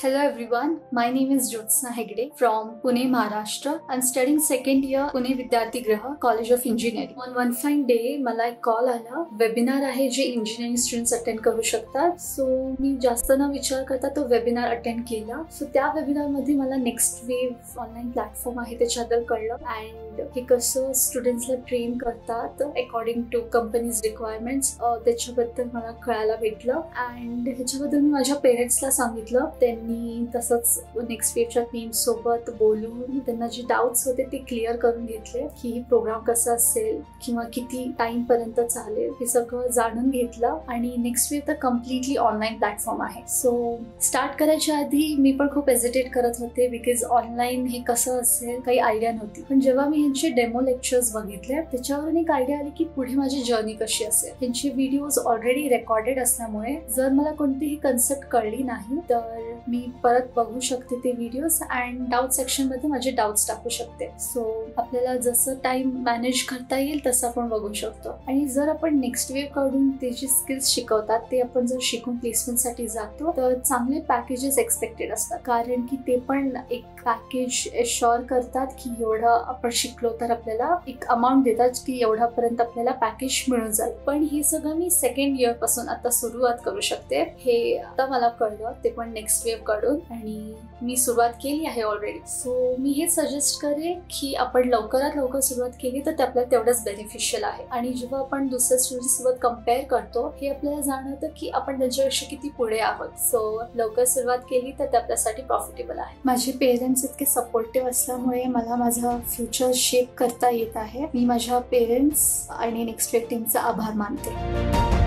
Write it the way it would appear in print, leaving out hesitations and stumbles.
Hello everyone, my name is Jyotsna Hegde from Pune, Maharashtra. I'm studying second year Pune Vidyarthi Graha, College of Engineering. On one fine day, मला एक call आला, webinar आहे जे engineering students attend करू शकतात. So मी जास्त न विचार करता तो वेबिनार अटेंड केला. सो त्या वेबिनार मध्ये मला नेक्स्ट वेव्ह ऑनलाईन प्लॅटफॉर्म आहे त्याच्याबद्दल कळलं अँड हे कसं स्टुडंट्सला ट्रेन करतात अकॉर्डिंग टू कंपनीज रिक्वायरमेंट्स त्याच्याबद्दल मला कळायला भेटलं अँड ह्याच्याबद्दल मी माझ्या पेरेंट्सला सांगितलं. त्यांनी तसंच नेक्स्ट वेव्हच्या टीम सोबत बोलून त्यांना जे डाऊट्स होते ते क्लिअर करून घेतले की ही प्रोग्राम कसा असेल किंवा किती टाइम पर्यंत चालेल हे सगळं जाणून घेतलं आणि नेक्स्ट वेव्ह तर कम्प्लिटली ऑनलाईन प्लॅटफॉर्म आहे. सो स्टार्ट करायच्या आधी मी पण खूप हेजिटेट करत होते बिकॉज ऑनलाईन हे कसं असेल काही आयडिया नव्हती. पण जेव्हा मी ह्यांचे डेमो लेक्चर्स बघितले त्याच्यावरून एक आयडिया आली की पुढे माझी जर्नी कशी असेल. ह्यांचे व्हिडिओज ऑलरेडी रेकॉर्डेड असल्यामुळे जर मला कोणतीही कन्सेप्ट कळली नाही तर मी परत बघू शकते ते व्हिडिओज अँड डाऊट सेक्शन मध्ये माझे डाऊट्स टाकू शकते. सो आपल्याला जसं टाइम मॅनेज करता येईल तसं आपण बघू शकतो. आणि जर आपण नेक्स्ट वेव्ह कडून ते जे स्किल्स शिकवतात ते आपण जर शिकून प्लेसमेंटसाठी जातो तर चांगले पॅकेजेस एक्सपेक्टेड असतात कारण की ते पण एक पॅकेज एश्योर करतात की एवढं आपण शिकलो तर आपल्याला एक अमाऊंट देतात की एवढ्यापर्यंत आपल्याला पॅकेज मिळून जाईल. पण हे सगळं मी सेकंड इयर पासून आता सुरुवात करू शकते हे आता मला कळलं ते पण नेक्स्ट वेव्ह कडून आणि मी सुरुवात केली आहे ऑलरेडी. सो मी हे सजेस्ट करेन की आपण लवकरात लवकर सुरुवात केली तर ते आपल्याला तेवढंच बेनिफिशियल आहे. आणि जेव्हा आपण दुसऱ्या स्टुडंट्स सोबत कम्पेअर करतो हे आपल्याला जाणवतं की आपण त्यांच्यापेक्षा किती पुढे आहोत. सो लवकर सुरुवात केली तर ते आपल्यासाठी प्रॉफिटेबल आहे. माझे पेरेंट्स इतके सपोर्टिव्ह असल्यामुळे मला माझा फ्युचर शेप करता येत आहे. मी माझ्या पेरेंट्स आणि नेक्स्ट वेव्ह टीमचा आभार मानते.